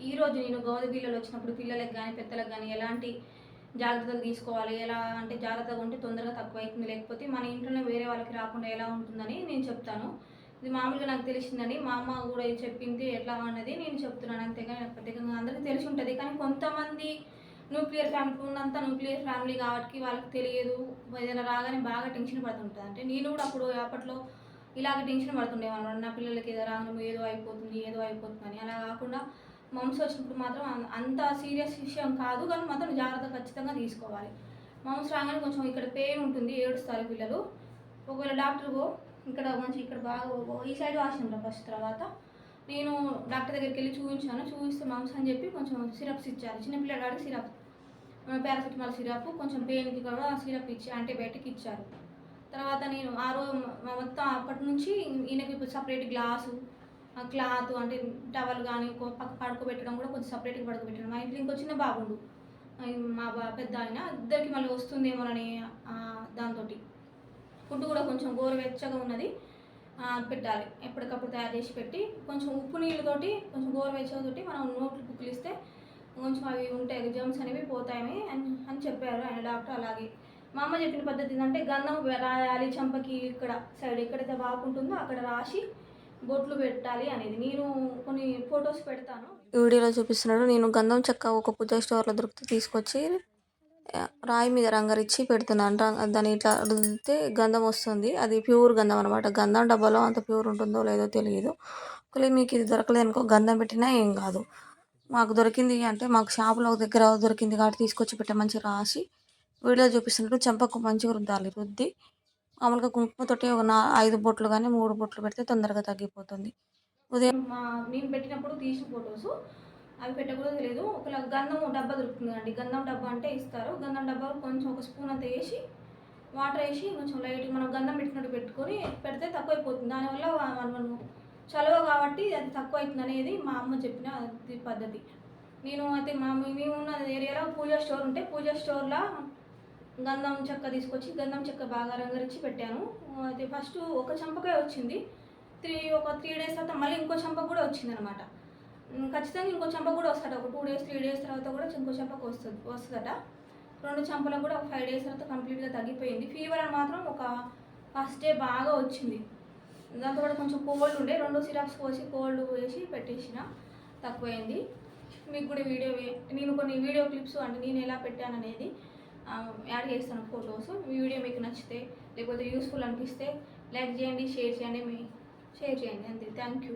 ఈరోజు నేను గౌద పిల్లలు వచ్చినప్పుడు పిల్లలకు కానీ పెద్దలకు కానీ ఎలాంటి జాగ్రత్తలు తీసుకోవాలి, ఎలా అంటే జాగ్రత్తగా ఉంటే తొందరగా తక్కువ అవుతుంది, లేకపోతే మన ఇంట్లోనే వేరే వాళ్ళకి రాకుండా ఎలా ఉంటుందని నేను చెప్తాను. ఇది మామూలుగా నాకు తెలిసిందని మా అమ్మ కూడా చెప్పింది ఎట్లా అన్నది నేను చెప్తున్నాను. అంతేగాని ప్రత్యేకంగా అందరికీ తెలిసి ఉంటుంది. కానీ కొంతమంది న్యూక్లియర్ ఫ్యామిలీ ఉన్నంత న్యూక్లియర్ ఫ్యామిలీ కాబట్టి వాళ్ళకి తెలియదు. ఏదైనా రాగానే బాగా టెన్షన్ పడుతుంటుంది. అంటే నేను కూడా అప్పట్లో ఇలాగ టెన్షన్ పడుతుండేవాళ్ళం. నా పిల్లలకి ఏదో రాగానే ఏదో అయిపోతుంది ఏదో అయిపోతుందని. అలా కాకుండా మమ్స్ వచ్చినప్పుడు మాత్రం అంత సీరియస్ విషయం కాదు, కానీ మాత్రం జాగ్రత్త ఖచ్చితంగా తీసుకోవాలి. మమ్స్ రాగానే కొంచెం ఇక్కడ పెయిన్ ఉంటుంది, ఏడుస్తారు పిల్లలు. ఒకవేళ డాక్టర్ ఇక్కడ మంచి ఇక్కడ బాగా ఈ సైడ్ వాసినాం ఫస్ట్. తర్వాత నేను డాక్టర్ దగ్గరికి వెళ్ళి చూపించాను. చూపిస్తే మమ్స్ అని చెప్పి కొంచెం సిరప్స్ ఇచ్చారు. చిన్నపిల్లగాడికి సిరప్, పారాసిటమాల్ సిరప్, కొంచెం పెయిన్కి కూడా సిరప్ ఇచ్చి యాంటీబయాటిక్ ఇచ్చారు. తర్వాత నేను ఆ రోజు మొత్తం అప్పటి నుంచి ఈయనకి సపరేట్ గ్లాసు, క్లాత్ అంటే టవల్ కానీ పక్క పడుకోబెట్టడం కూడా కొంచెం సపరేట్గా పడుకోబెట్టడం. మా ఇంట్లో ఇంకో చిన్న బాబుండు, మా పెద్ద ఆయన, ఇద్దరికి మళ్ళీ వస్తుందేమోనని దాంతో ఫుడ్ కూడా కొంచెం గోరువెచ్చగా ఉన్నది పెట్టాలి. ఎప్పటికప్పుడు తయారు చేసి పెట్టి కొంచెం ఉప్పు నీళ్ళతోటి కొంచెం గోరువెచ్చతోటి మనం నోట్లు పుక్కిలిస్తే కొంచెం అవి ఉంటాయి, జమ్స్ అనేవి పోతాయని అని చెప్పారు ఆయన డాక్టర్. అలాగే మా అమ్మ చెప్పిన పద్ధతి ఏంటంటే గంధం రాయాలి చెంపకి, ఇక్కడ సైడ్ ఎక్కడైతే వాపుంటుందో అక్కడ రాసి బొట్లు పెట్టాలి అనేది. నేను కొన్ని ఫొటోస్ పెడతాను. ఈ వీడియోలో చూపిస్తున్నాడు. నేను గంధం చెక్క ఒక పూజ స్టోర్లో దొరికితే తీసుకొచ్చి రాయి మీద రంగరిచ్చి పెడుతున్నాను. దాన్ని ఇట్లా రుద్దితే గంధం వస్తుంది. అది ప్యూర్ గంధం అనమాట. గంధం డబ్బాలో అంత ప్యూర్ ఉంటుందో లేదో తెలియదు. ఒకవేళ మీకు ఇది దొరకలేదు అనుకో, గంధం పెట్టినా ఏం కాదు. మాకు దొరికింది అంటే మాకు షాపులో దగ్గర దొరికింది కాబట్టి తీసుకొచ్చి పెట్టే మంచిగా రాసి వీడియో చూపిస్తున్నట్టు చెంపకు మంచిగా రుద్దాలి. రుద్ది మామూలుగా కుంకుమతోటి ఒక 5 బొట్లు కానీ 3 బొట్లు పెడితే తొందరగా తగ్గిపోతుంది. ఉదయం నేను పెట్టినప్పుడు తీసిన ఫొటోస్ అవి పెట్టకూడదు తెలియదు. ఒకవేళ గంధం డబ్బా దొరుకుతుంది అండి, గంధం డబ్బా అంటే ఇస్తారు. గంధం డబ్బా కొంచెం ఒక స్పూన్ అంతా వేసి వాటర్ వేసి కొంచెం లైట్ మనం గంధం పెట్టినట్టు పెట్టుకొని పెడితే తక్కువైపోతుంది. దానివల్ల మనం చలువ కాబట్టి అది తక్కువ అవుతుంది అనేది మా అమ్మ చెప్పిన పద్ధతి. నేను అయితే మేము ఉన్న ఏరియాలో పూజా స్టోర్ ఉంటే పూజా స్టోర్లో గంధం చెక్క తీసుకొచ్చి గంధం చెక్క బాగా రంగరించి పెట్టాను. అయితే ఫస్ట్ ఒక చంపకాయ వచ్చింది, ఒక 3 డేస్ తర్వాత మళ్ళీ ఇంకో చంప కూడా వచ్చింది అనమాట. ఖచ్చితంగా ఇంకో చంప కూడా వస్తాడు. ఒక 2 డేస్ 3 డేస్ తర్వాత కూడా ఇంకో చంపకు వస్తుందట. 2 చంపలకు కూడా ఒక 5 డేస్ తర్వాత కంప్లీట్గా తగ్గిపోయింది. ఫీవర్ అని మాత్రం ఒక ఫస్ట్ డే బాగా వచ్చింది. దాంతో కూడా కొంచెం కోల్డ్ ఉండే, 2 సిరప్స్ పోసి కోల్డ్ వేసి పెట్టేసిన, తక్కువైంది. మీకు కూడా నేను కొన్ని వీడియో క్లిప్స్ అంటే నేను ఎలా పెట్టాను అనేది యాడ్ చేస్తాను ఫొటోస్. ఈ వీడియో మీకు నచ్చితే లేకపోతే యూస్ఫుల్ అనిపిస్తే లైక్ చేయండి, షేర్ చేయండి, అంతే. Thank you.